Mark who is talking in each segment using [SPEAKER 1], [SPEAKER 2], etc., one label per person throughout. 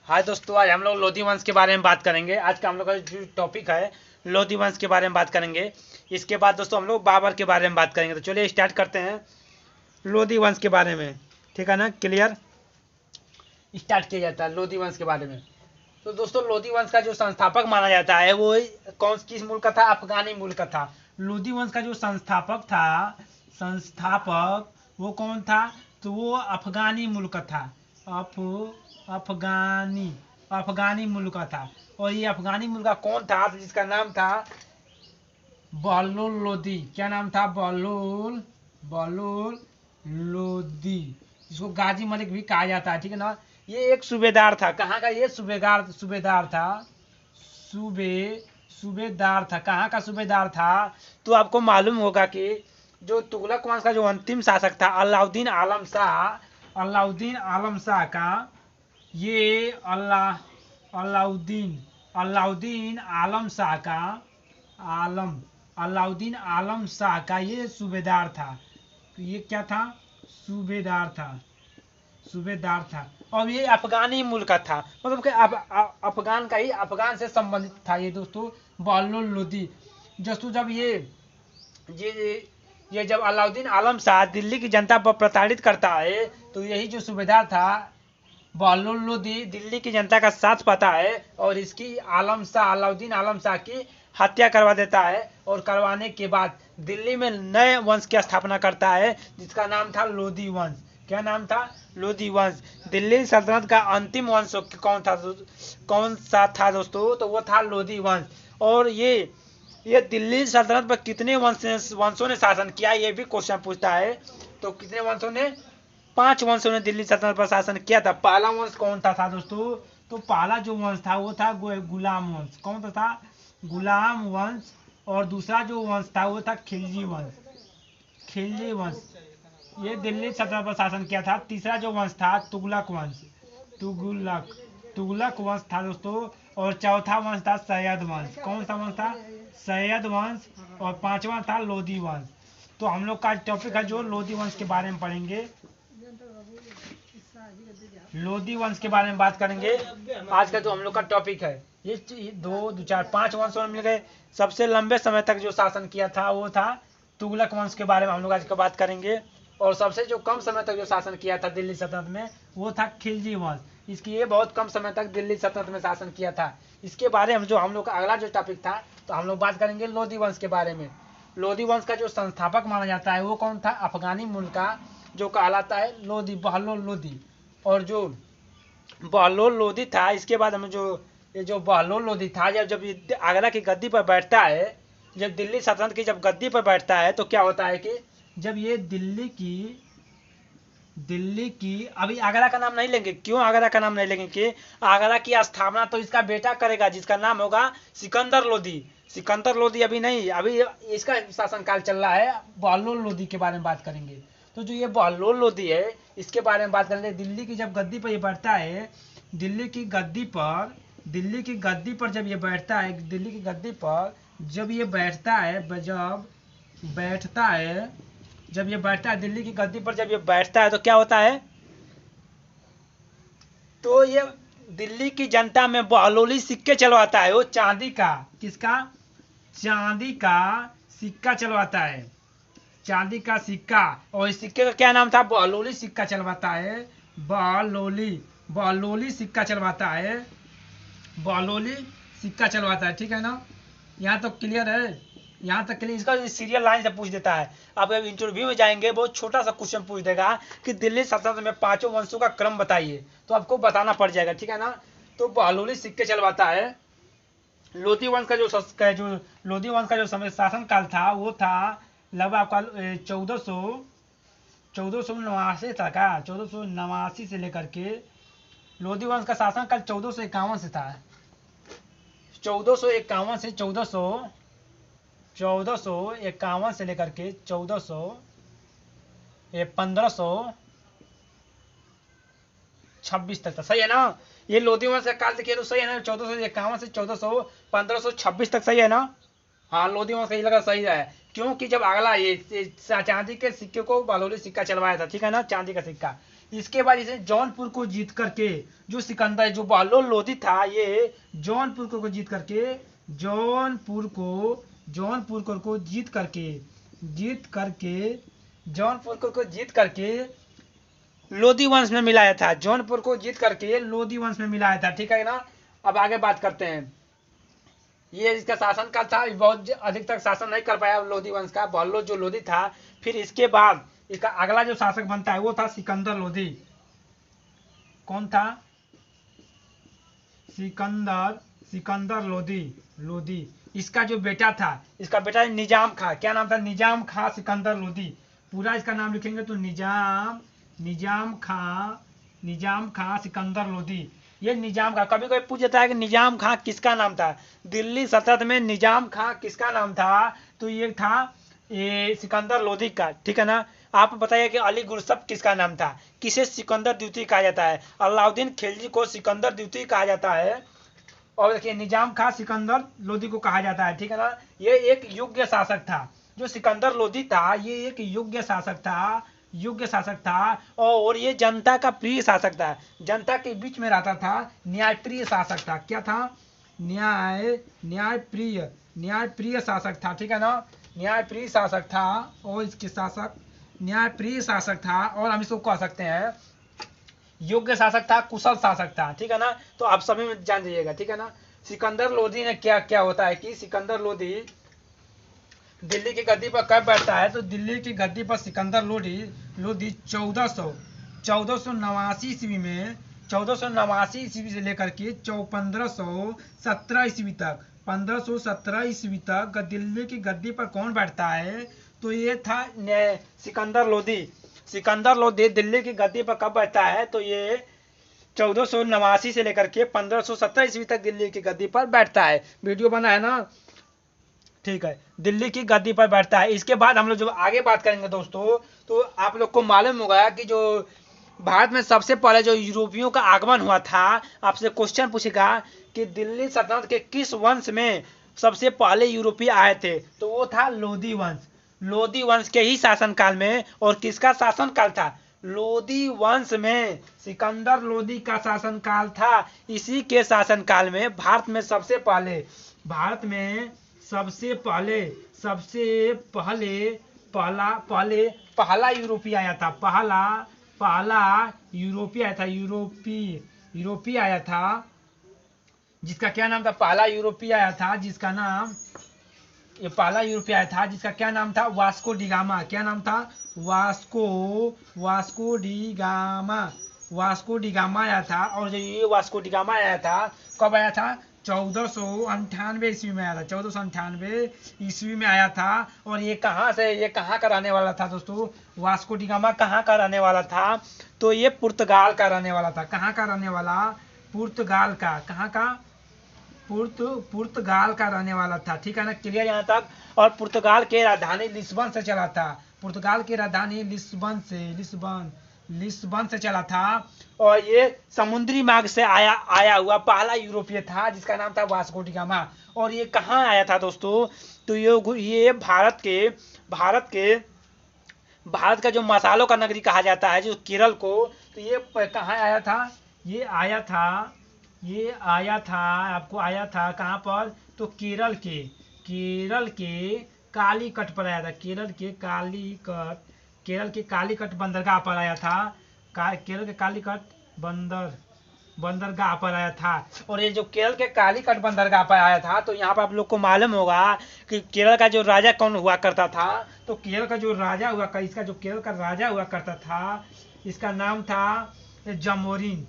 [SPEAKER 1] हाँ दोस्तों, आज हम लोग लोधी वंश के बारे में बात करेंगे। आज का हम लोग का जो टॉपिक है लोधी वंश के बारे में बात करेंगे। इसके बाद दोस्तों हम लोग बाबर के बारे में बात करेंगे। तो चलिए स्टार्ट करते हैं लोधी वंश के बारे में। ठीक है ना, क्लियर स्टार्ट किया जाता है लोधी वंश के बारे में। तो दोस्तों लोधी वंश का जो संस्थापक माना जाता है वो कौन किस मुल्क का था? अफगानी मुल्क का था। लोधी वंश का जो संस्थापक वो कौन था? तो वो अफगानी मुल्क का था। अफगानी मुल्क का था। और ये अफगानी मुल्क का कौन था? तो जिसका नाम था बहलोल लोधी। क्या नाम था? बहलोल लोधी, जिसको गाजी मलिक भी कहा जाता है। ठीक है ना। ये एक सूबेदार था। कहाँ का? ये सूबेदार था। सूबेदार था। कहाँ का सूबेदार था? तो आपको मालूम होगा कि जो तुगलक वंश का जो अंतिम शासक था अलाउद्दीन आलम शाह का, ये अलाउद्दीन आलम शाह का ये सूबेदार था। तो ये क्या था? सूबेदार था। और ये अफगानी मुल्क का था, मतलब कि अफगान से संबंधित था ये दोस्तों बहलोल लोधी। दोस्तों जब ये जब अलाउद्दीन आलम शाह दिल्ली की जनता पर प्रताड़ित करता है तो यही जो सूबेदार था बहलोल लोधी दिल्ली की जनता का साथ पाता है और इसकी अलाउद्दीन आलम शाह की हत्या करवा देता है। और करवाने के बाद दिल्ली में नए वंश की स्थापना करता है जिसका नाम था लोधी वंश। क्या नाम था? लोधी वंश। दिल्ली सल्तनत का अंतिम वंश कौन सा था दोस्तों? तो वो था लोधी वंश। और ये दिल्ली सल्तनत पर कितने वंशों ने शासन किया, ये भी क्वेश्चन पूछता है। तो कितने वंशों ने? 5 वंशों ने दिल्ली सल्तनत पर शासन किया था। पहला वंश कौन था दोस्तों? तो पहला जो वंश था वो था गुलाम वंश। कौन सा था? गुलाम वंश। और दूसरा जो वंश था वो था खिलजी वंश। ये दिल्ली सल्तनत पर शासन किया था। तीसरा जो वंश था तुगलक वंश था दोस्तों। और चौथा वंश था सैयद वंश। कौन सा वंश था? सैयद वंश। और पांचवा था लोधी वंश। तो हम लोग का टॉपिक है जो लोधी वंश के बारे में पढ़ेंगे। लोधी वंश के बारे में बात करेंगे। आज का जो हम लोग का टॉपिक है ये 2 4 5 वंशों में मिल गए। सबसे लंबे समय तक जो शासन किया था वो था तुगलक वंश के बारे में हम लोग आज का बात करेंगे। और सबसे जो कम समय तक जो शासन किया था दिल्ली सल्तनत में वो था खिलजी वंश। इसकी ये बहुत कम समय तक दिल्ली सल्तनत में शासन किया था। इसके बारे में जो हम लोग का अगला जो टॉपिक था तो हम लोग बात करेंगे लोधी वंश के बारे में। लोधी वंश का जो संस्थापक माना जाता है वो कौन था? अफगानी मुल्क का जो कहलाता है बहलोल लोधी। और जो बहलोल लोधी था, इसके बाद हमें जो बहलोल लोधी था जब ये आगरा की गद्दी पर बैठता है, जब दिल्ली सल्तनत की जब गद्दी पर बैठता है तो क्या होता है कि जब ये दिल्ली की अभी आगरा का नाम नहीं लेंगे। क्यों आगरा का नाम नहीं लेंगे? कि आगरा की स्थापना तो इसका बेटा करेगा जिसका नाम होगा सिकंदर लोधी। अभी नहीं, अभी इसका शासनकाल चल रहा है। बहलोल लोधी के बारे में बात करेंगे। तो जो ये बहलोल लोधी है इसके बारे में बात करेंगे। दिल्ली की जब गद्दी पर ये बैठता है, दिल्ली की गद्दी पर जब ये बैठता है, जब ये बैठता है दिल्ली की गद्दी पर जब ये बैठता है तो क्या होता है? तो ये दिल्ली की जनता में बहलोली सिक्के चलवाता है। वो चांदी का, किसका? चांदी का सिक्का चलवाता है। चांदी का सिक्का। और इस सिक्के का क्या नाम था? बहलोली सिक्का चलवाता है। बहलोली सिक्का चलवाता है। ठीक है ना। यहाँ तो क्लियर है। यहाँ तक के लिए इसका सीरियल लाइन से पूछ देता है। आप जब इंटरव्यू में जाएंगे बहुत छोटा सा क्वेश्चन पूछ देगा कि दिल्ली सल्तनत में 5 वंशों का क्रम बताइए, तो आपको बताना पड़ जाएगा। ठीक है ना। तो बहलोली सिक्के चलवाता है। लोधी वंश का जो समय शासन काल था वो था लगभग आपका 1489 था का 1489 से लेकर के लोधी वंश का शासन काल 1451 से था। 1451 से 1451 से लेकर के 1526 तक था। सही है ना। ये लोधी वंश का काल देखिए तो सही है ना। 1451 से 1526 तक सही है ना। हाँ, लोधी वंश सही लगा, सही है। क्योंकि जब अगला ये चांदी के सिक्के को बहलोली सिक्का चलवाया था। ठीक है ना, चांदी का सिक्का। इसके बाद इसे जौनपुर को जीत करके जो सिकंदर जो बहलोल लोधी था, ये जौनपुर को जीत करके जौनपुर को जीत करके लोधी वंश में मिलाया था। जौनपुर को जीत करके लोधी वंश में मिलाया था, ठीक है ना। अब आगे बात करते हैं। ये इसका शासन काल था, बहुत अधिक तक शासन नहीं कर पाया लोधी वंश का, बहलोल जो लोधी था। फिर इसके बाद इसका अगला जो शासक बनता है वो था सिकंदर लोधी। कौन था? सिकंदर लोधी। इसका जो बेटा था, इसका बेटा निजाम खां। क्या नाम था? निजाम खां सिकंदर लोधी। पूरा इसका नाम लिखेंगे तो निजाम खां सिकंदर लोधी। ये निजाम खां, कभी कोई पूछ जाता है कि निजाम खां किसका नाम था, दिल्ली सल्तनत में निजाम खां किसका नाम था, तो ये था ये सिकंदर लोधी का, ठीक है ना। आप बताइए कि अली गुरसब किसका नाम था, किसे सिकंदर द्वितीय कहा जाता है? अलाउद्दीन खिलजी को सिकंदर द्वितीय कहा जाता है। और देखिए निजाम खां सिकंदर लोधी को कहा जाता है, ठीक है ना। ये एक योग्य शासक था, जो सिकंदर लोधी था ये एक योग्य शासक था और ये जनता का प्रिय शासक था, जनता के बीच में रहता था, न्यायप्रिय शासक था। क्या था? न्यायप्रिय शासक था, ठीक है ना। न्यायप्रिय शासक था और इसके न्यायप्रिय शासक था, और हम इसको कह सकते हैं योग्य शासक था, कुशल शासक था, ठीक है ना। तो आप सभी में जान जाइएगा, ठीक है ना। सिकंदर लोधी ने क्या होता है कि सिकंदर लोधी दिल्ली की गद्दी पर कब बैठता है, तो दिल्ली की गद्दी पर सिकंदर लोधी 1489 ईस्वी से लेकर के 1517 ईस्वी तक दिल्ली की गद्दी पर कौन बैठता है, तो ये था सिकंदर लोधी दिल्ली की गद्दी पर कब बैठता है, तो ये 1489 से लेकर के 1517 ईस्वी तक दिल्ली की गद्दी पर बैठता है। वीडियो बना है ना, ठीक है। दिल्ली की गद्दी पर बैठता है। इसके बाद हम लोग जब आगे बात करेंगे दोस्तों, तो आप लोग को मालूम होगा कि जो भारत में सबसे पहले जो यूरोपियों का आगमन हुआ था, आपसे क्वेश्चन पूछेगा कि दिल्ली सल्तनत के किस वंश में सबसे पहले यूरोपीय आए थे, तो वो था लोधी वंश के ही शासनकाल में। और किसका शासनकाल था? लोधी वंश में सिकंदर लोधी का शासनकाल था। इसी के शासनकाल में भारत में सबसे पहला यूरोपीय आया था। पहला यूरोपीय आया था, जिसका क्या नाम था? पहला यूरोपीय आया था जिसका क्या नाम था? Vasco D gamma. क्या नाम था? वास्को डी गामा आया था। और जो ये वास्को डी गामा आया था, कब आया था? 1498 ईस्वी में आया था। 1498 ईस्वी में आया था। और ये कहाँ का रहने वाला था दोस्तों? वास्को डी गामा कहाँ का रहने वाला था? तो ये पुर्तगाल का रहने वाला था। कहाँ का रहने वाला? पुर्तगाल का। कहाँ का? पुर्तगाल का रहने वाला था, ठीक है ना। क्लियर यहाँ तक। और पुर्तगाल के राजधानी लिस्बन से चला था। पुर्तगाल की राजधानी लिस्बन से चला था। और ये समुद्री मार्ग से आया हुआ पहला यूरोपीय था, जिसका नाम था वास्को डी गामा। और ये कहाँ आया था दोस्तों? तो ये भारत का जो मसालों का नगरी कहा जाता है, जो केरल को, तो ये कहाँ आया था? ये आया था आपको आया था कहाँ पर? तो केरल के कालीकट पर आया था। केरल के कालीकट बंदरगाह पर आया था। केरल के कालीकट बंदरगाह पर आया था। और ये जो केरल के कालीकट बंदरगाह पर आया था, तो यहाँ पर आप लोग को मालूम होगा कि केरल का जो राजा कौन हुआ करता था। तो केरल का जो राजा हुआ करता था, इसका नाम था जमोरिन।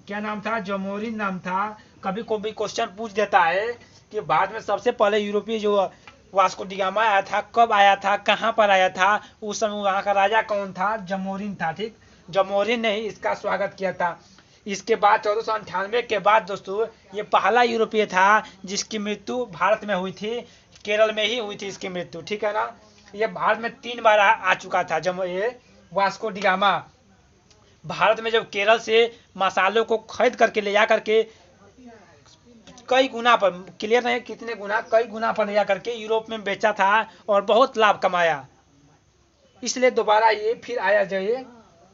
[SPEAKER 1] क्या नाम था? जमोरिन नाम था। कभी कोई क्वेश्चन पूछ देता है कि भारत में सबसे पहले यूरोपीय जो वास्को डी गामा आया था, कब आया था, कहाँ पर आया था, उस समय वहाँ का राजा कौन था? जमोरिन था, ठीक। जमोरिन ने ही इसका स्वागत किया था। इसके बाद 1498 के बाद दोस्तों ये पहला यूरोपीय था जिसकी मृत्यु भारत में हुई थी, केरल में ही हुई थी इसकी मृत्यु, ठीक है ना। ये भारत में 3 बार आ चुका था। जब ये वास्को डी गामा भारत में जब केरल से मसालों को खरीद करके ले जा करके कई गुना पर, क्लियर नहीं कितने गुना, कई गुना पर ले जा करके यूरोप में बेचा था और बहुत लाभ कमाया। इसलिए दोबारा ये फिर आया, जो ये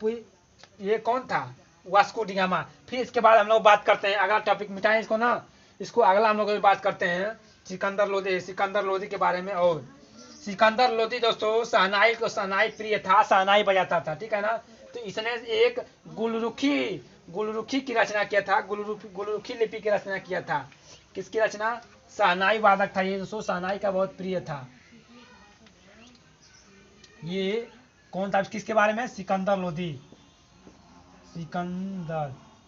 [SPEAKER 1] ये कौन था? Vasco D gamma. फिर इसके बाद हम लोग बात करते हैं, अगला टॉपिक मिटाएं इसको ना, इसको अगला हम लोग बात करते हैं सिकंदर लोदी के बारे में। और सिकंदर लोदी दोस्तों शहनाई प्रिय था, शहनाई बजाता था, ठीक है ना। तो इसने एक गुलरुखी की रचना किया था, गुलरुखी लिपि की रचना किया था। किसकी रचना? शहनाई वादक था ये दोस्तों, शहनाई का बहुत प्रिय था। ये कौन था? किसके बारे में? सिकंदर लोदी।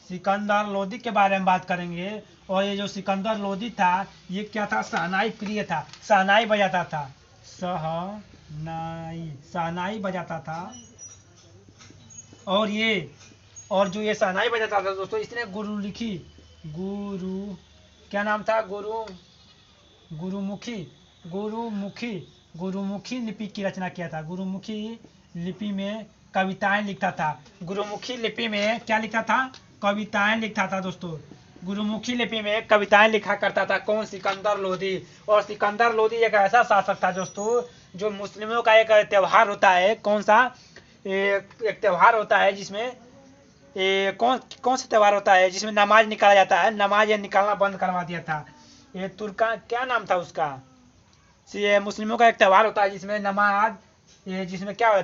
[SPEAKER 1] सिकंदर लोदी के बारे में बात करेंगे। और ये जो सिकंदर लोदी था ये क्या था? शहनाई प्रिय था, शहनाई बजाता था, शहनाई बजाता था। और जो ये शहनाई बजाता था दोस्तों, इसने क्या नाम था? गुरुमुखी लिपि की रचना किया था। गुरुमुखी लिपि में कविताएं लिखता था। गुरुमुखी लिपि में क्या लिखता था? कविताएं लिखता था दोस्तों। गुरुमुखी लिपि में कविताएं लिखा करता था। कौन? सिकंदर लोदी। और सिकंदर लोदी एक ऐसा शासक था दोस्तों, जो मुस्लिमों का एक त्योहार होता है। कौन सा? एक त्योहार होता है जिसमें कौन सा त्योहार होता है जिसमें नमाज निकाला जाता है? नमाज ये निकालना बंद करवा दिया था। ये तुर्का क्या नाम था उसका? ये मुस्लिमों का एक त्योहार होता है जिसमें नमाज, जिसमें क्या होता है?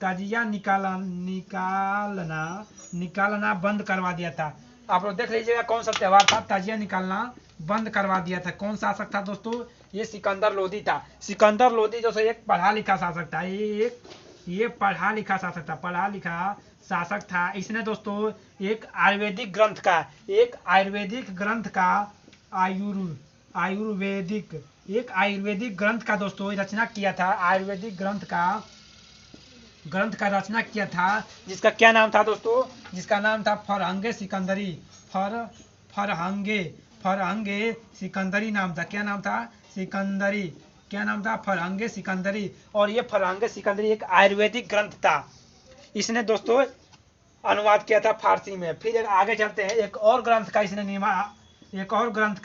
[SPEAKER 1] तजिया निकालना बंद करवा दिया था। आप लोग देख लीजिएगा कौन सा त्योहार था, तजिया निकालना बंद करवा दिया था। कौन शासक था दोस्तों? ये सिकंदर लोदी था। सिकंदर लोदी दोस्तों एक पढ़ा लिखा शासक था। ये पढ़ा लिखा शासक था। इसने दोस्तों एक आयुर्वेदिक ग्रंथ का दोस्तों रचना किया था। आयुर्वेदिक ग्रंथ का रचना किया था, जिसका क्या नाम था दोस्तों? जिसका नाम था फरहंगे सिकंदरी। फरहंगे सिकंदरी नाम था। क्या नाम था? सिकंदरी। क्या नाम था? फरहंगे सिकंदरी। और ये फरहंगे सिकंदरी एक आयुर्वेदिक ग्रंथ था। इसने दोस्तों अनुवाद किया था फारसी में। फिर आगे चलते हैं, एक और ग्रंथ का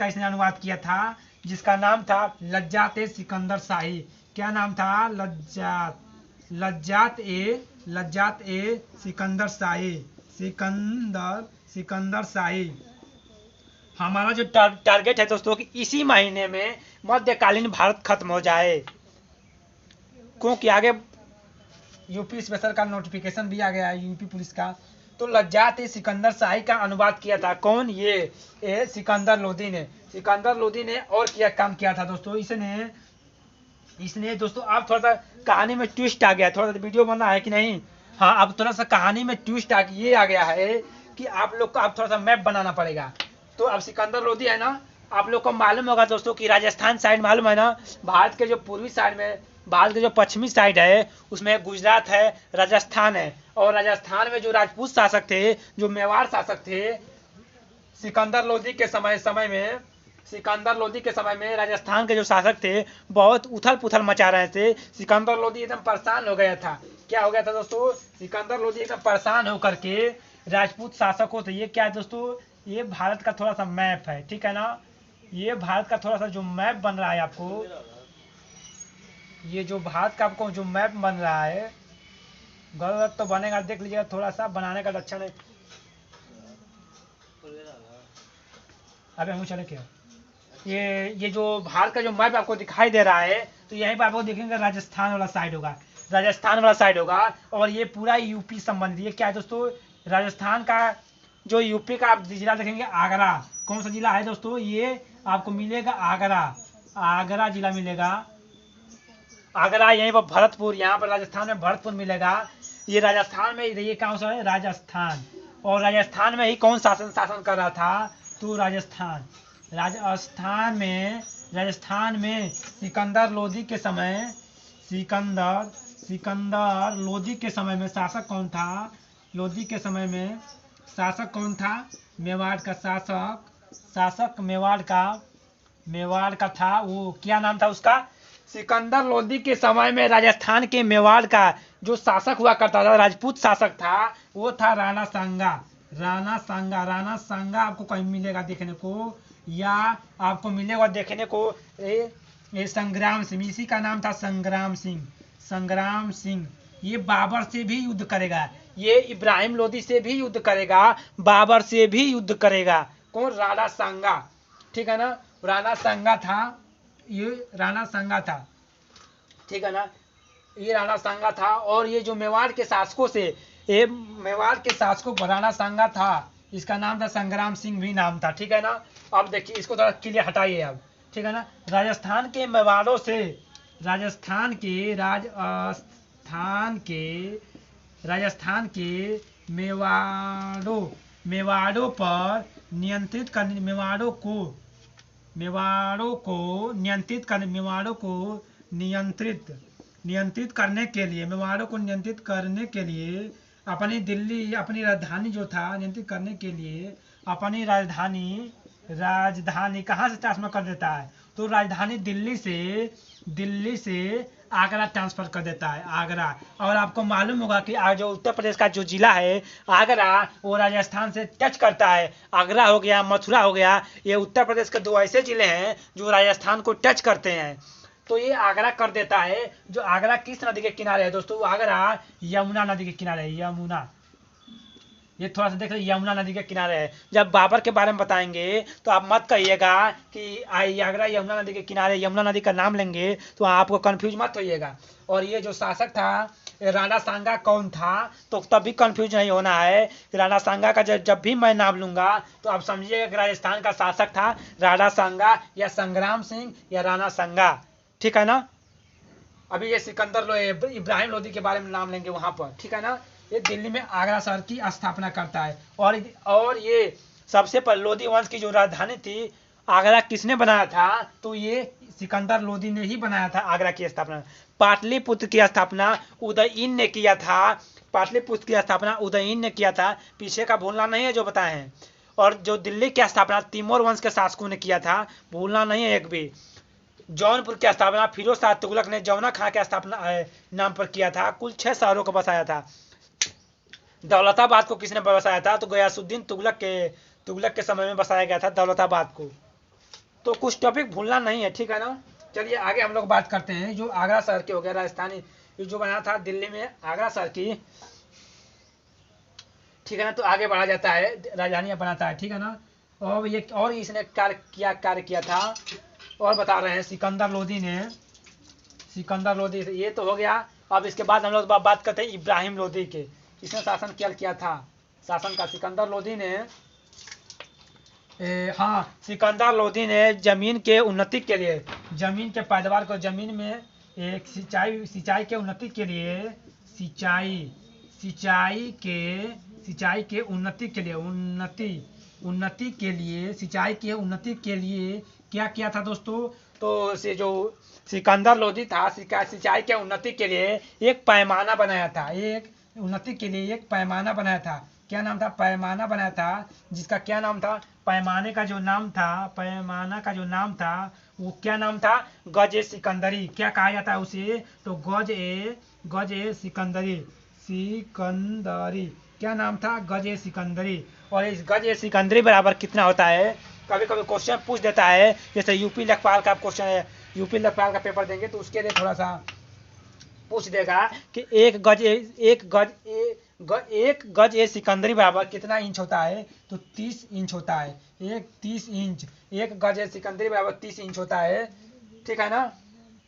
[SPEAKER 1] इसने अनुवाद किया था, जिसका नाम था लज्जात ए सिकंदर शाही। क्या नाम था? लज्जात ए सिकंदर शाही। हमारा जो टारगेट है दोस्तों कि इसी महीने में मध्यकालीन भारत खत्म हो जाए, क्योंकि आगे यूपी स्पेशल का नोटिफिकेशन भी आ गया है, यूपी पुलिस का। तो लज्जात ए सिकंदर शाही का अनुवाद किया था। कौन? ये सिकंदर लोदी ने। सिकंदर लोदी ने और क्या काम किया था दोस्तों? इसने दोस्तों अब थोड़ा सा कहानी में ट्विस्ट आ गया, थोड़ा सा वीडियो बना है कि नहीं? हाँ, अब थोड़ा सा कहानी में ट्विस्ट आ गया है कि आप लोग को अब थोड़ा सा मैप बनाना पड़ेगा। तो अब सिकंदर लोदी है ना, आप लोग को मालूम होगा दोस्तों कि राजस्थान साइड मालूम है ना, भारत के जो पूर्वी साइड में, भारत के जो पश्चिमी साइड है उसमें गुजरात है, राजस्थान है। और राजस्थान में जो राजपूत शासक थे, जो मेवाड़ शासक थे, सिकंदर लोदी के समय में राजस्थान के जो शासक थे बहुत उथल पुथल मचा रहे थे। सिकंदर लोदी एकदम परेशान हो गया था। क्या हो गया था दोस्तों? सिकंदर लोदी एकदम परेशान होकर के राजपूत शासकों से, ये क्या है दोस्तों? ये भारत का थोड़ा सा मैप है, ठीक है ना। ये भारत का थोड़ा सा जो मैप बन रहा है आपको, ये जो भारत का आपको जो मैप बन रहा है, गलत तो बनेगा, देख लीजिएगा, थोड़ा सा बनाने का अच्छा नहीं। अबे हम चले क्या? ये जो भारत का जो मैप आपको दिखाई दे रहा है, तो यहीं पर आपको देखेंगे राजस्थान वाला साइड होगा। और ये पूरा यूपी संबंधित। ये क्या है दोस्तों? राजस्थान का जो यूपी का आप जिला देखेंगे आगरा। कौन सा जिला है दोस्तों? ये आपको मिलेगा आगरा जिला मिलेगा। आगरा, यहीं पर भरतपुर, यहाँ पर राजस्थान में भरतपुर मिलेगा। ये राजस्थान में, ये कौन सा है? राजस्थान। और राजस्थान में ही कौन शासन कर रहा था? तो राजस्थान में सिकंदर लोदी के समय में शासक कौन था? शासक कौन था? मेवाड़ का शासक मेवाड़ का था। वो क्या नाम था उसका? सिकंदर लोदी के समय में राजस्थान के मेवाड़ का जो शासक हुआ करता था, राजपूत शासक था, वो था राणा सांगा आपको कहीं मिलेगा देखने को, या आपको मिलेगा देखने को संग्राम सिंह। इसी का नाम था संग्राम सिंह। ये बाबर से भी युद्ध करेगा, ये इब्राहिम लोदी से भी युद्ध करेगा, बाबर से भी युद्ध करेगा। कौन? राणा सांगा, ठीक है ना, राणा सांगा था, ये राणा सांगा था, ठीक है ना, ये राणा सांगा था। और ये जो मेवाड़ के शासकों से, ये मेवाड़ के शासकों पर राणा सांगा था, इसका नाम था संग्राम सिंह भी नाम था, ठीक है ना। अब देखिए इसको थोड़ा क्लियर हटाइए अब, ठीक है ना। राजस्थान के मेवाड़ों से, राजस्थान के मेवाड़ों पर नियंत्रित करने, मेवाड़ों को नियंत्रित करने के लिए, मेवाड़ों को नियंत्रित करने के लिए अपनी राजधानी जो था, नियंत्रित करने के लिए अपनी राजधानी कहाँ से ट्रांसफर कर देता है? तो राजधानी दिल्ली से आगरा ट्रांसफर कर देता है, आगरा। और आपको मालूम होगा कि जो उत्तर प्रदेश का जो जिला है आगरा, वो राजस्थान से टच करता है। आगरा हो गया, मथुरा हो गया, ये उत्तर प्रदेश के दो ऐसे जिले हैं जो राजस्थान को टच करते हैं। तो ये आगरा कर देता है। जो आगरा किस नदी के किनारे है दोस्तों? आगरा यमुना नदी के किनारे है, यमुना। ये थोड़ा सा देख लीजिए, यमुना नदी के किनारे है। जब बाबर के बारे में बताएंगे तो आप मत कहिएगा कि आगरा यमुना नदी के किनारे, यमुना नदी का नाम लेंगे तो आपको कंफ्यूज मत होइएगा। और ये जो शासक था राणा सांगा कौन था, तो तभी कंफ्यूज नहीं होना है। राणा सांगा का जब भी मैं नाम लूंगा तो आप समझिएगा कि राजस्थान का शासक था राणा सांगा, या संग्राम सिंह, या राणा सांगा, ठीक है ना। अभी ये सिकंदर इब्राहिम लोदी के बारे में नाम लेंगे वहां पर, ठीक है ना। ये दिल्ली में आगरा शहर की स्थापना करता है। और ये सबसे पहले लोदी वंश की जो राजधानी थी आगरा किसने बनाया था? तो ये सिकंदर लोदी ने ही बनाया था आगरा की स्थापना। पाटलिपुत्र की स्थापना उदयीन ने किया था, पाटलिपुत्र की स्थापना उदयीन ने किया था, पीछे का भूलना नहीं है जो बताए हैं। और जो दिल्ली की स्थापना तैमूर वंश के शासकों ने किया था, भूलना नहीं है एक भी। जौनपुर की स्थापना फिरोज शाह तुगलक ने जौना खां के स्थापना नाम पर किया था। कुल 6 शहरों को बसाया था। दौलताबाद को किसने बसाया था? तो गयासुद्दीन तुगलक के समय में बसाया गया था दौलताबाद को। तो कुछ टॉपिक भूलना नहीं है, ठीक है ना। चलिए आगे हम लोग बात करते हैं जो आगरा शहर की हो गया, राजधानी जो बनाया था दिल्ली में आगरा शहर की, ठीक है ना। तो आगे बढ़ा जाता है, राजधानी बनाता है, ठीक है ना। और इसने कार्य किया था और बता रहे हैं सिकंदर लोदी से। ये तो हो गया। अब इसके बाद हम लोग बात करते हैं इब्राहिम लोदी के। इसने शासन किया था, शासन का सिकंदर लोदी ने सिकंदर लोदी ने जमीन के उन्नति के लिए, जमीन के पैदावार को, जमीन में एक सिंचाई के उन्नति के लिए, सिंचाई के उन्नति के लिए क्या किया था दोस्तों? तो जो सिकंदर लोदी था, सिंचाई के उन्नति के लिए एक पैमाना बनाया था, क्या नाम था? पैमाना बनाया था, जिसका क्या नाम था? पैमाना का जो नाम था वो क्या नाम था? गज सिकंदरी। क्या कहा जाता है उसे? तो गज सिकंदरी, क्या नाम था? गज सिकंदरी। और इस गज सिकंदरी बराबर कितना होता है? कभी कभी क्वेश्चन पूछ देता है, जैसे यूपी लेखपाल का क्वेश्चन है, यूपी लेखपाल का पेपर देंगे तो उसके लिए थोड़ा सा पूछ देगा कि एक गज ए सिकंदरी बराबर कितना इंच होता है? तो 30 इंच होता है। एक गज ए सिकंदरी बराबर 30 इंच होता है, ठीक है ना।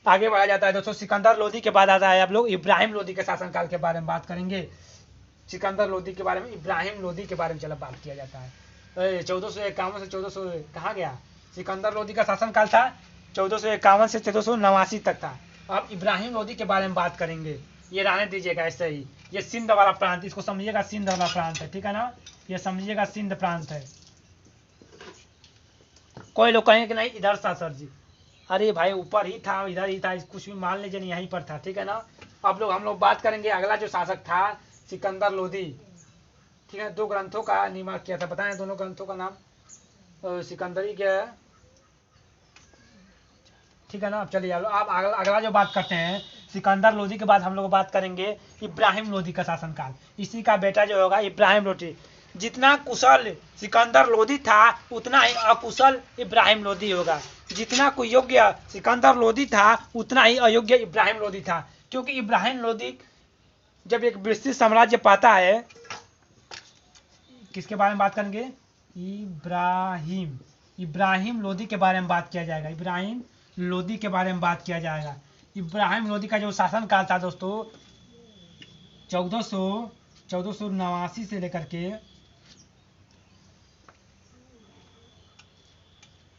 [SPEAKER 1] आगे बढ़ा जाता है दोस्तों। सिकंदर लोदी के बाद आता है आप लोग इब्राहिम लोदी के शासनकाल के बारे में बात करेंगे। सिकंदर लोदी के बारे में, इब्राहिम लोदी के बारे में चलो बात किया जाता है। 1451 से 1400 कहाँ गया? सिकंदर लोदी का शासनकाल था 1451 से 1489 तक था। अब इब्राहिम लोदी के बारे में बात करेंगे। ये रहने दीजिएगा ऐसे ही। ये सिंध वाला प्रांत, इसको समझिएगा, सिंध वाला प्रांत है, ठीक है ना। ये समझिएगा सिंध प्रांत है। कोई लोग कहेंगे कि नहीं इधर था सर जी, अरे भाई ऊपर ही था, इधर ही था, कुछ भी मान लीजिए यहीं पर था, ठीक है ना। अब हम लोग बात करेंगे अगला जो शासक था सिकंदर लोदी, ठीक है। 2 ग्रंथों का निर्माण किया था, बताएं दोनों ग्रंथों का नाम? सिकंदरी के, ठीक है ना। अब चलिए आप अगला जो बात करते हैं सिकंदर लोदी के बाद हम लोग बात करेंगे इब्राहिम लोदी का शासनकाल। इसी का बेटा जो होगा इब्राहिम लोदी। जितना कुशल सिकंदर लोदी था उतना ही अकुशल इब्राहिम लोदी होगा। जितना कुयोग्य सिकंदर लोदी था उतना ही अयोग्य इब्राहिम लोदी था, क्योंकि इब्राहिम लोदी जब एक विस्तृत साम्राज्य पाता है, किसके बारे में बात करेंगे? इब्राहिम इब्राहिम लोदी के बारे में बात किया जाएगा। इब्राहिम लोदी के बारे में बात किया जाएगा। इब्राहिम लोदी का जो शासन काल था दोस्तों 1489 से लेकर के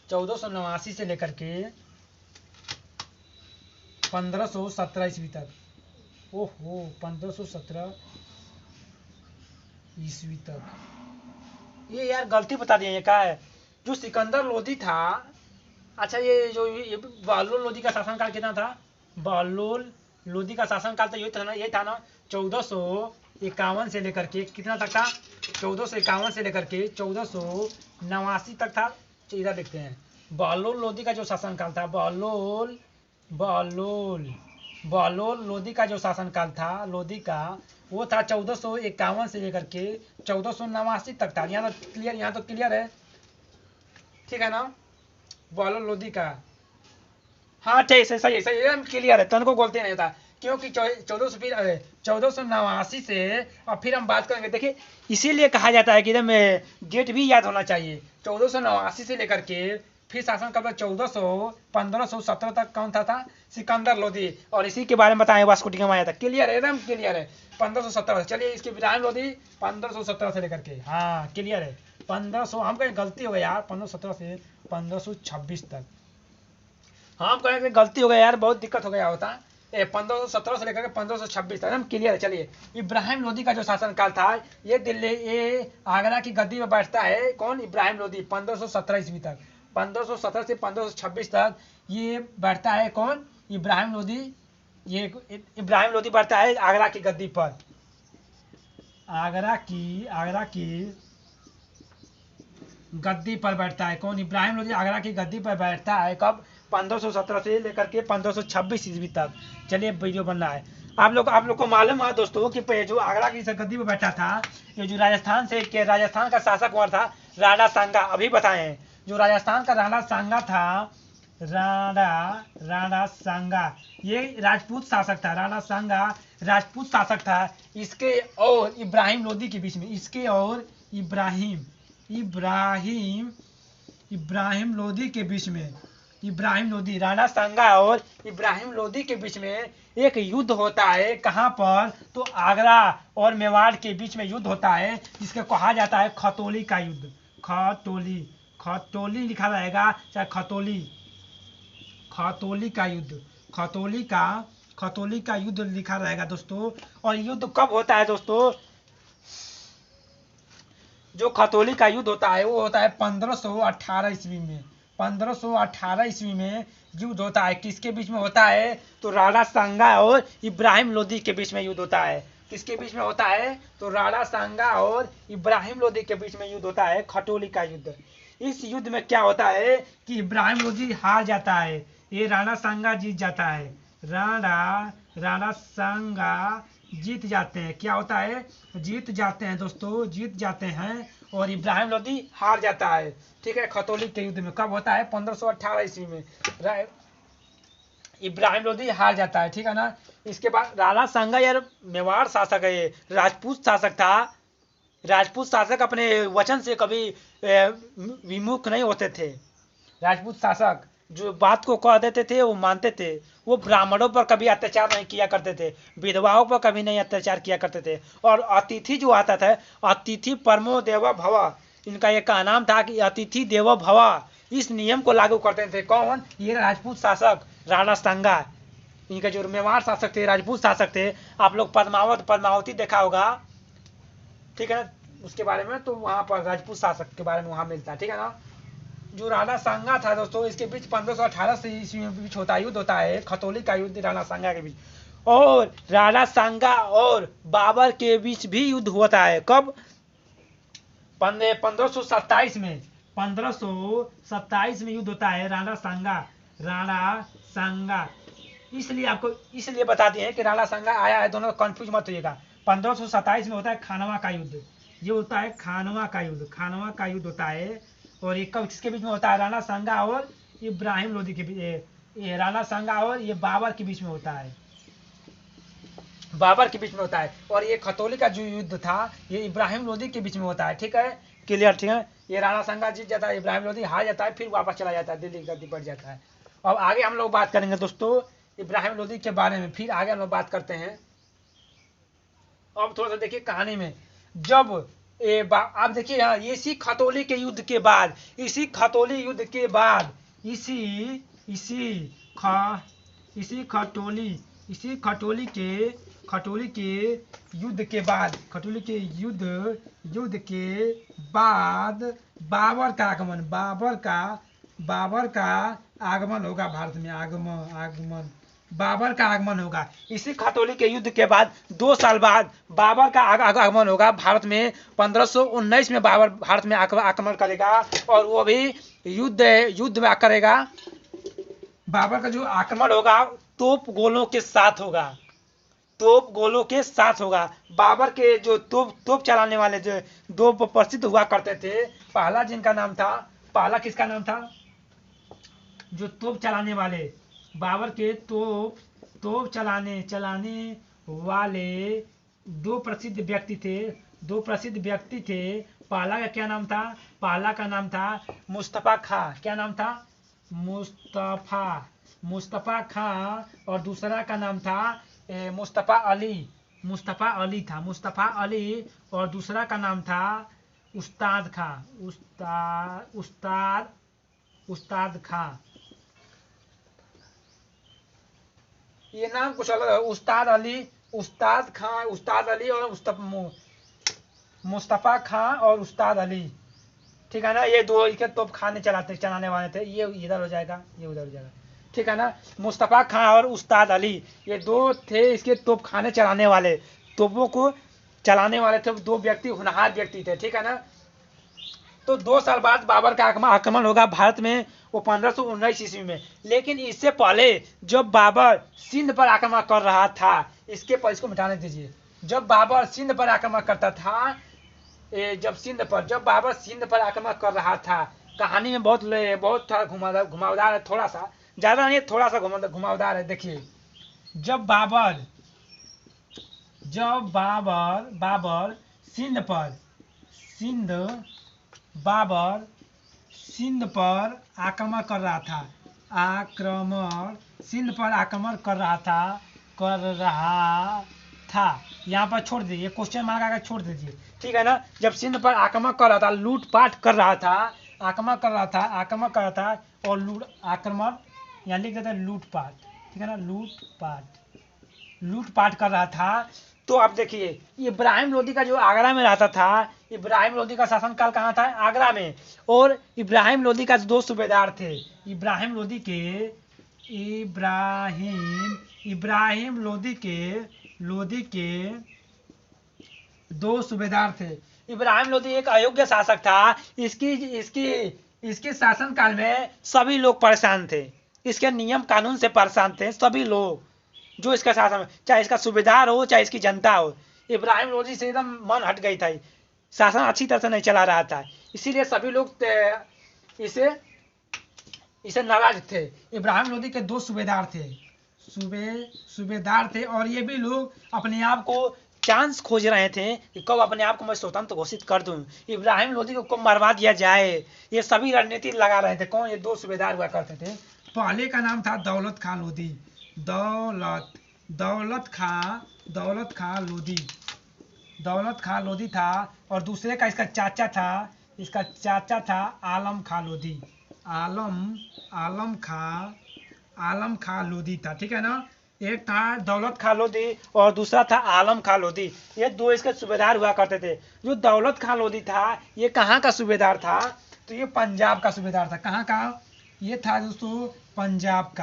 [SPEAKER 1] 1489 से लेकर के 1517 ईस्वी तक। ओहो 1517 ईस्वी तक। ये यार गलती बता दिए, ये क्या है? जो सिकंदर लोदी था, अच्छा ये बहलोल लोदी का शासनकाल कितना था? बहलोल लोदी का शासनकाल तो यही था ना 1451 से लेकर के कितना तक था? 1451 से लेकर के 1489 तक था। इधर देखते हैं बहलोल लोदी का जो शासनकाल था, बहलोल लोदी का जो शासनकाल था लोदी का, वो था 1451 से लेकर के 1489 तक था। यहाँ तो क्लियर है, ठीक है ना? बहलोल लोदी का, हाँ ठीक है, सही है, क्लियर है, तन को बोलते नहीं था, क्योंकि 1489 से और फिर हम बात करेंगे। देखिए इसीलिए कहा जाता है कि एकदम डेट भी याद होना चाहिए। 1489 से लेकर के फिर शासन कब 1517 तक कौन था? सिकंदर लोदी। और इसी के बारे में बताएं वास्को डी गामा आया था। क्लियर है, एकदम क्लियर है। 1517 से चलिए इसके इब्राहिम लोदी 1517 से लेकर के, हाँ क्लियर है। 1500 हम कहीं गलती हो गई यार, 1517 से 1526 तक हम कहें गलती हो गया यार, बहुत दिक्कत हो गया होता। 1517 से लेकर के 1526 तक हम क्लियर है। चलिए इब्राहिम लोदी का जो शासनकाल था, ये आगरा की गद्दी में बैठता है कौन? इब्राहिम लोदी। 1517 ईस्वी तक, 1517 से 1526 तक ये बैठता है कौन? इब्राहिम लोदी। ये इब्राहिम लोदी बैठता है आगरा की गद्दी पर। आगरा की गद्दी पर बैठता है कौन? इब्राहिम लोदी आगरा की गद्दी पर बैठता है कब? 1517 से लेकर के 1526 ईस्वी तक। चलिए वीडियो बन रहा है। आप लोग को मालूम है दोस्तों कि जो आगरा की गद्दी पर बैठा था, ये जो राजस्थान का शासक हुआ था राणा सांगा। अभी बताएं, जो राजस्थान का राणा सांगा था, राणा सांगा, ये राजपूत शासक था। राणा सांगा राजपूत शासक था। इसके और इब्राहिम लोदी के बीच में, इसके और इब्राहिम लोदी के बीच में, इब्राहिम लोदी, राणा सांगा और इब्राहिम लोदी के बीच में एक युद्ध होता है। कहाँ पर? तो आगरा और मेवाड़ के बीच में युद्ध होता है, जिसको कहा जाता है खतौली का युद्ध। खतौली लिखा रहेगा, चाहे खतौली का युद्ध लिखा रहेगा दोस्तों। और युद्ध कब होता है दोस्तों? जो खतौली का युद्ध होता है वो होता है 1518 ईस्वी में। 1518 ईस्वी में युद्ध होता है। किसके बीच में होता है? तो राणा सांगा और इब्राहिम लोदी के बीच में युद्ध होता है। किसके बीच में होता है? तो राणा सांगा और इब्राहिम लोदी के बीच में युद्ध होता है, खतौली का युद्ध। इस युद्ध में क्या होता है कि इब्राहिम लोदी हार जाता है, ये राणा सांगा जीत जाता है। राणा सांगा जीत जाते हैं। क्या होता है? जीत जाते हैं दोस्तों, जीत जाते हैं और इब्राहिम लोदी हार जाता है। ठीक है, खतौली के युद्ध में कब होता है? 1518 ईस्वी में इब्राहिम लोदी हार जाता है। ठीक है ना? इसके बाद राणा सांगा यार मेवाड़ शासक है, ये राजपूत शासक था। राजपूत शासक अपने वचन से कभी विमुख नहीं होते थे। राजपूत शासक जो बात को कह देते थे वो मानते थे। वो ब्राह्मणों पर कभी अत्याचार नहीं किया करते थे, विधवाओं पर कभी नहीं अत्याचार किया करते थे। और अतिथि जो आता था, अतिथि परमो देव भव, इनका एक का नाम था कि अतिथि देवो भव। इस नियम को लागू करते थे कौन? ये राजपूत शासक राणा सांगा। इनके जो मेवाड़ शासक थे, राजपूत शासक थे। आप लोग पद्मावती देखा होगा, ठीक है ना, उसके बारे में, तो वहाँ पर राजपूत शासक के बारे में वहाँ मिलता है। ठीक है ना? जो राणा सांगा था दोस्तों, इसके बीच 1518 से ईस्वी में बीच होता युद्ध होता है, खतौली का युद्ध राणा सांगा के बीच। और राणा सांगा और बाबर के बीच भी युद्ध होता है। कब? 1527 में। 1527 में युद्ध होता है राणा सांगा। इसलिए बता दिए हैं कि राणा सांगा आया है, दोनों कंफ्यूज मत होइएगा। 1527 में होता है खानवा का युद्ध। ये होता है खानवा का युद्ध होता है। और ये कब किसके बीच में होता है? राणा सांगा और इब्राहिम लोदी के बीच, राणा सांगा और ये बाबर के बीच में होता है। बाबर के बीच में होता है। और ये खतौली का जो युद्ध था ये इब्राहिम लोदी के बीच में होता है। ठीक है, क्लियर। ठीक है, ये राणा संगा जीत जाता है, इब्राहिम लोदी हार जाता है, फिर वापस चला जाता है, दिल्ली की गद्दी पड़ जाता है। अब आगे हम लोग बात करेंगे दोस्तों इब्राहिम लोदी के बारे में, फिर आगे हम लोग बात करते हैं। अब थोड़ा सा देखिए कहानी में, जब आप देखिए यहाँ इसी खतौली के युद्ध के बाद, इसी खतौली युद्ध के बाद, इसी इसी ख इसी खटोली इसी खटोली के युद्ध के बाद, खटोली के युद्ध के बाद बाबर का आगमन होगा भारत में। आगमन बाबर का आगमन होगा। इसी खतौली के युद्ध के बाद 2 साल बाद बाबर का आगमन होगा भारत में। 1519 में बाबर भारत में आक्रमण करेगा और वो भी युद्ध में करेगा। बाबर का जो आक्रमण होगा तोप गोलों के साथ होगा। बाबर के जो तोप चलाने वाले जो 2 प्रसिद्ध हुआ करते थे, पहला जिनका नाम था, पहला किसका नाम था, जो तोप चलाने वाले, बाबर के तोप चलाने वाले 2 प्रसिद्ध व्यक्ति थे। पहला का क्या नाम था, पहला का नाम था मुस्तफा खां। क्या नाम था, मुस्तफा खां। और दूसरा का नाम था मुस्तफा अली और दूसरा का नाम था उस्ताद खां। ये नाम कुछ अलग है, उस्ताद अली और मुस्तफा खां और उस्ताद अली। ठीक है ना, ये 2 इसके तोप चलाने वाले थे। ये इधर हो जाएगा, ये उधर हो जाएगा। ठीक है ना, मुस्तफा खां और उस्ताद अली ये 2 थे इसके तोप खाने चलाने वाले, तोपों को चलाने वाले थे। 2 व्यक्ति होनहार व्यक्ति थे। ठीक है ना, तो 2 साल बाद बाबर का आक्रमण होगा भारत में, वो 1519 ईस्वी में। लेकिन इससे पहले जब बाबर सिंध पर आक्रमण कर रहा था, इसको मिटाने दीजिए, जब बाबर सिंध पर आक्रमण करता था, जब बाबर सिंध पर आक्रमण कर रहा था, कहानी में बहुत थोड़ा घुमावदार है, थोड़ा सा, ज्यादा नहीं, थोड़ा सा घुमावदार है। देखिए, जब बाबर सिंध पर आक्रमण कर रहा था, यहाँ पर छोड़ दीजिए, क्वेश्चन मार्क आकर छोड़ दीजिए। ठीक है ना, जब सिंध पर आक्रमण कर रहा था, लूटपाट कर रहा था, आक्रमण कर रहा था और आक्रमण यहाँ लिख देते हैं लूटपाट। ठीक है ना, लूटपाट कर रहा था। तो आप देखिए इब्राहिम लोदी का जो आगरा में रहता था, इब्राहिम लोदी का शासनकाल कहाँ था, आगरा में। और इब्राहिम लोदी का 2 सूबेदार थे। इब्राहिम लोदी के 2 सूबेदार थे। इब्राहिम लोदी एक अयोग्य शासक था। इसके शासनकाल में सभी लोग परेशान थे, इसके नियम कानून से परेशान थे सभी लोग जो इसका शासन में, चाहे इसका सूबेदार हो चाहे इसकी जनता हो। इब्राहिम लोदी से एकदम मन हट गई था, शासन अच्छी तरह से नहीं चला रहा था, इसीलिए सभी लोग इसे नाराज थे। इब्राहिम लोदी के 2 सूबेदार थे और ये भी लोग अपने आप को चांस खोज रहे थे कि कब अपने आप को मैं स्वतंत्र घोषित कर दूं, इब्राहिम लोदी को कब मरवा दिया जाए, ये सभी रणनीति लगा रहे थे। कौन, ये 2 सूबेदार हुआ करते थे। पहले का नाम था दौलत खां लोदी था और दूसरे का इसका चाचा था आलम खां लोदी था। ठीक है ना, एक था दौलत खां लोदी और दूसरा था आलम खां लोदी। ये 2 इसके सूबेदार हुआ करते थे। जो दौलत खां लोदी था ये कहाँ का सूबेदार था, तो ये पंजाब का सूबेदार था। कहाँ का, ये था दोस्तों पंजाब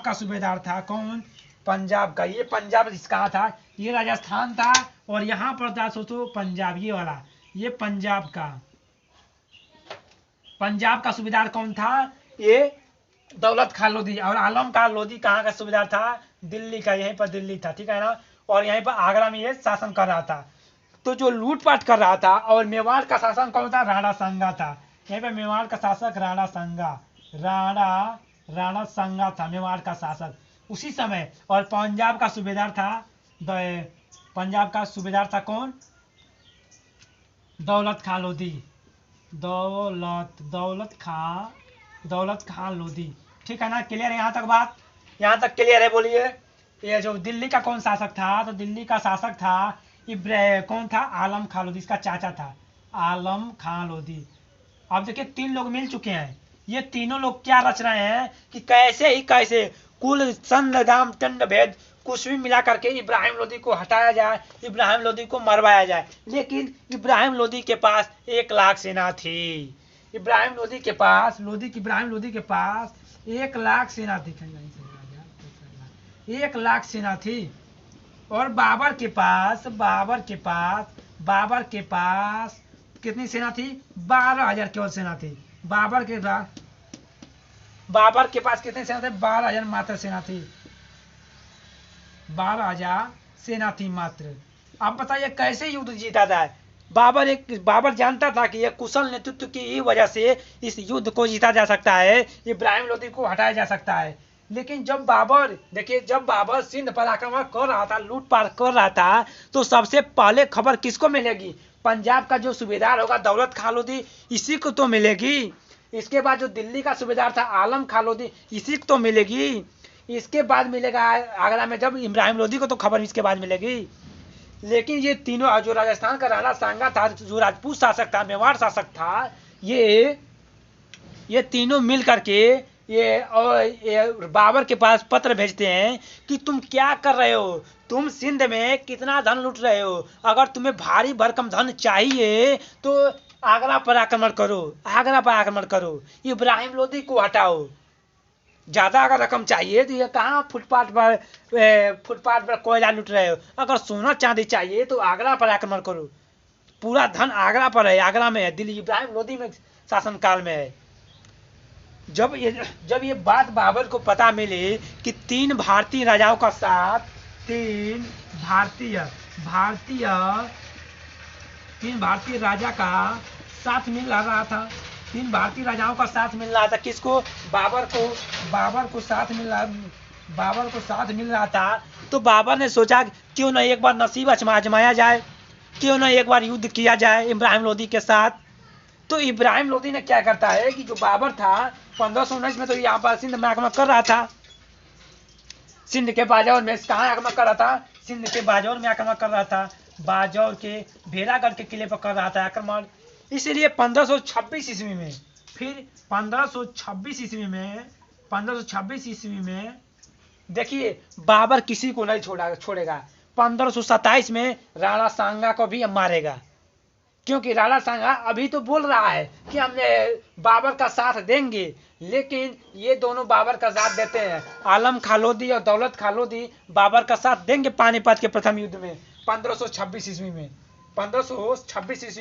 [SPEAKER 1] का सूबेदार था। कौन, पंजाब का। ये पंजाब कहाँ था, ये राजस्थान था और यहाँ पर था दोस्तों पंजाब, ये वाला, ये पंजाब का सूबेदार कौन था, ये दौलत खां लोदी। और आलम खां लोदी कहाँ का सूबेदार था, दिल्ली का, यहीं पर दिल्ली था। ठीक है ना, और यहीं पर आगरा में ये शासन कर रहा था। तो जो लूटपाट कर रहा था, और मेवाड़ का शासन कौन था, राणा संगा था। यहीं पर मेवाड़ का शासक राणा संगा था मेवाड़ का शासक उसी समय। और पंजाब का सूबेदार था पंजाब का सूबेदार था कौन? दौलत खां लोधी। दौलत खां लोधी। ठीक है ना, क्लियर है यहाँ तक बात? यहाँ तक क्लियर है? बोलिए। ये जो दिल्ली का कौन शासक था? तो दिल्ली का शासक था कौन था? आलम खां लोधी, इसका चाचा था आलम खां लोधी। अब देखिए 3 लोग मिल चुके हैं। ये तीनों लोग क्या रच रहे हैं कि कैसे कुल संग दाम दंड भेद कुछ भी मिला करके इब्राहिम लोधी को हटाया जाए, इब्राहिम लोधी को मरवाया जाए। लेकिन इब्राहिम लोधी के पास 1 लाख सेना थी। इब्राहिम लोधी के पास 1 लाख सेना थी। 1 लाख सेना थी। और बाबर के पास कितनी सेना थी? 12,000 केवल सेना थी। बाबर के पास कितनी सेना थी? 12,000 मात्र सेना थी। 12,000 सेना थी मात्र। अब बताइए कैसे युद्ध जीता जाए? बाबर जानता था कि यह कुशल नेतृत्व की ही वजह से इस युद्ध को जीता जा सकता है, इब्राहिम लोधी को हटाया जा सकता है। लेकिन जब बाबर सिंध पर आक्रमण कर रहा था, लूटपाट कर रहा था, तो सबसे पहले खबर किसको मिलेगी? पंजाब का जो सूबेदार होगा दौलत खां लोधी, इसी को तो मिलेगी। इसके बाद जो दिल्ली का सूबेदार था आलम खां लोधी, इसी को तो मिलेगी। इसके बाद मिलेगा आगरा में जब इब्राहिम लोधी को तो खबर इसके बाद मिलेगी। लेकिन ये तीनों, जो राजस्थान का राणा सांगा था, जो राजपूत शासक था, मेवाड़ शासक था, ये तीनों मिल करके ये बाबर के पास पत्र भेजते हैं कि तुम क्या कर रहे हो? तुम सिंध में कितना धन लूट रहे हो? अगर तुम्हें भारी भरकम धन चाहिए तो आगरा पर आक्रमण करो, इब्राहिम लोधी को हटाओ। ज्यादा अगर रकम चाहिए तो ये कहाँ फुटपाथ पर कोयला लूट रहे हो? अगर सोना चांदी चाहिए तो आगरा पर आक्रमण करो। पूरा धन आगरा पर है, आगरा में है, दिल्ली इब्राहिम लोधी में शासन काल में है। जब ये बात बाबर को पता मिली कि 3 भारतीय राजाओं का साथ, 3 भारतीय राजा का साथ मिल रहा था। 3 भारतीय राजाओं का साथ मिल रहा था। किसको? बाबर को साथ मिल रहा था। तो बाबर ने सोचा क्यों ना एक बार नसीब आजमाया जाए, क्यों ना एक बार युद्ध किया जाए इब्राहिम लोधी के साथ। तो इब्राहिम लोधी ने क्या करता है कि जो बाबर था 1519 में तो यहाँ पर सिंध में आक्रमण कर रहा था। सिंध के बाजौर में कहाँ आक्रमण कर रहा था? सिंध के बाजौर में आक्रमण कर रहा था। बाजौर के भेड़ागढ़ के किले पर कर रहा था आक्रमण। इसलिए 1526 ईस्वी में, फिर 1526 ईस्वी में देखिए बाबर किसी को नहीं छोड़ेगा। 1527 में राणा सांगा को भी मारेगा, क्योंकि राणा सांगा अभी तो बोल रहा है कि हमने बाबर का साथ देंगे, लेकिन ये दोनों बाबर का साथ देते हैं। आलम खां लोधी और दौलत खां लोधी बाबर का साथ देंगे पानीपत के प्रथम युद्ध में 1526 ईस्वी में। 1526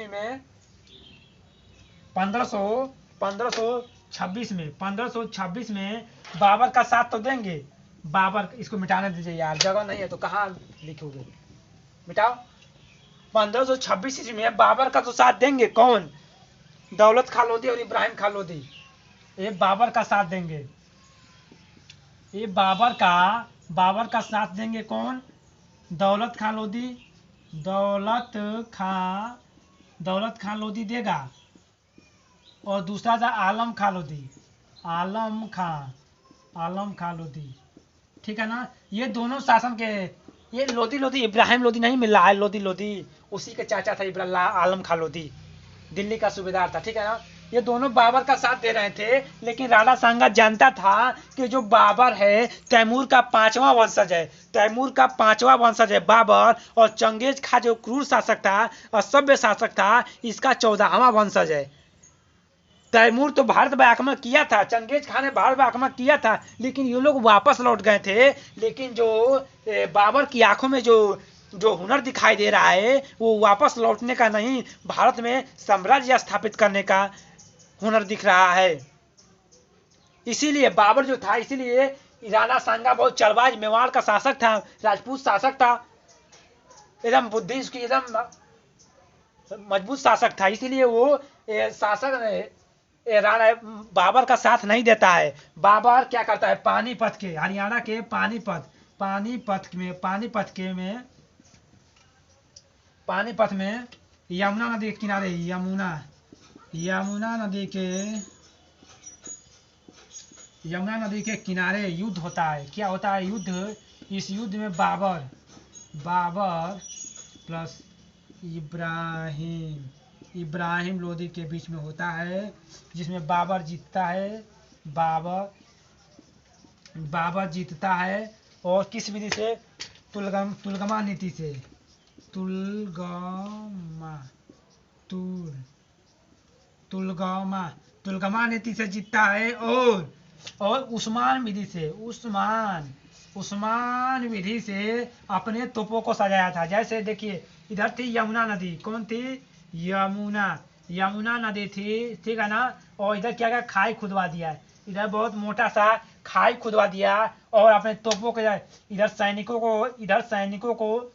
[SPEAKER 1] में बाबर का साथ तो देंगे। बाबर, इसको मिटाने दीजिए यार, जगह नहीं है तो कहाँ लिखोगे, मिटाओ। 1526 ईस्वी में बाबर का तो साथ देंगे कौन? दौलत खां लोधी और इब्राहिम खां लोधी, ये बाबर का साथ देंगे। ये बाबर का साथ देंगे कौन? दौलत खां लोधी। दौलत खां लोधी देगा। और दूसरा था आलम खां लोधी, आलम खां लोधी। ठीक है ना? ये दोनों शासन के, ये लोधी इब्राहिम लोधी नहीं मिल रहा है। लोधी उसी के चाचा था आलम खां लोधी, दिल्ली का सूबेदार था। ठीक है ना? ये दोनों बाबर का साथ दे रहे थे। लेकिन राणा सांगा जानता था कि जो बाबर है तैमूर का 5वां वंशज है बाबर, और चंगेज खां जो क्रूर शासक था, असभ्य शासक था, इसका 14वां वंशज है। तैमूर तो भारत पर आक्रमण किया था, चंगेज खान ने भारत पर आक्रमण किया था, लेकिन ये लोग वापस लौट गए थे। लेकिन जो बाबर की आंखों में जो हुनर दिखाई दे रहा है वो वापस लौटने का नहीं, भारत में साम्राज्य स्थापित करने का हुनर दिख रहा है। इसीलिए बाबर जो था, इसीलिए राणा सांगा बहुत चालबाज मेवाड़ का शासक था, राजपूत शासक था, एकदम बुद्धि उसकी एकदम मजबूत शासक था। इसीलिए वो शासक राणा बाबर का साथ नहीं देता है। बाबर क्या करता है? पानीपत के, हरियाणा के पानीपत पानीपत में यमुना नदी के किनारे यमुना नदी के किनारे युद्ध होता है। क्या होता है युद्ध? इस युद्ध में बाबर प्लस इब्राहिम लोदी के बीच में होता है, जिसमें बाबर जीतता है और किस विधि से? तुलगमा नीति से। तुलगमा नीति से जीतता है और उस्मान विधि से अपने तोपों को सजाया था। जैसे देखिए इधर थी यमुना नदी, कौन थी? यमुना नदी थी, ठीक है ना। और इधर क्या खाई खुदवा दिया है, इधर बहुत मोटा सा खाई खुदवा दिया और अपने तोपों के इधर सैनिकों को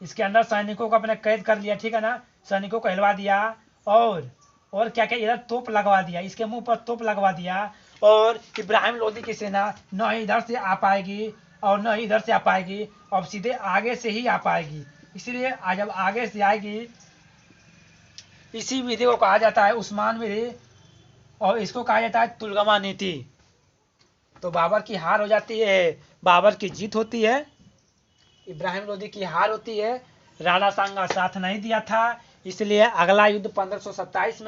[SPEAKER 1] इसके अंदर सैनिकों को अपने कैद कर लिया, ठीक है ना। सैनिकों को हिलवा दिया और क्या इधर तोप लगवा दिया, इसके मुंह पर तोप लगवा दिया। और इब्राहिम लोदी की सेना न इधर से आ पाएगी और न इधर से आ पाएगी, अब सीधे आगे से ही आ पाएगी। इसलिए जब आगे से आएगी, इसी विधि को कहा जाता है उस्मान विधि और इसको कहा जाता है तुलगमा नीति। तो बाबर की हार हो जाती है, बाबर की जीत होती है, इब्राहिम लोदी की हार होती है। राणा सांगा साथ नहीं दिया था, इसलिए अगला युद्ध 1527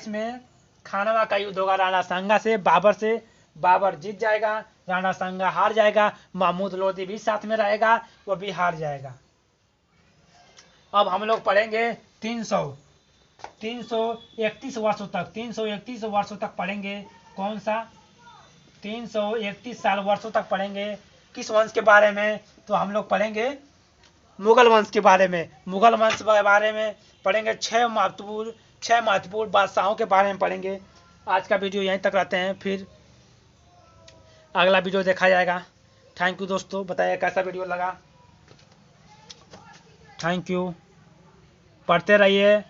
[SPEAKER 1] में खानवा का युद्ध होगा राणा सांगा से। बाबर जीत जाएगा, राणा सांगा हार जाएगा, महमूद लोदी भी साथ में रहेगा, वो भी हार जाएगा। अब हम लोग पढ़ेंगे 331 वर्षों तक पढ़ेंगे। कौन सा? 331 वर्षों तक पढ़ेंगे। किस वंश के बारे में? तो हम लोग पढ़ेंगे मुगल वंश के बारे में। मुगल वंश के बारे में पढ़ेंगे, 6 महत्वपूर्ण बादशाहों के बारे में पढ़ेंगे। आज का वीडियो यहीं तक रहते हैं, फिर अगला वीडियो देखा जाएगा। थैंक यू दोस्तों, बताइए कैसा वीडियो लगा। थैंक यू, पढ़ते रहिए।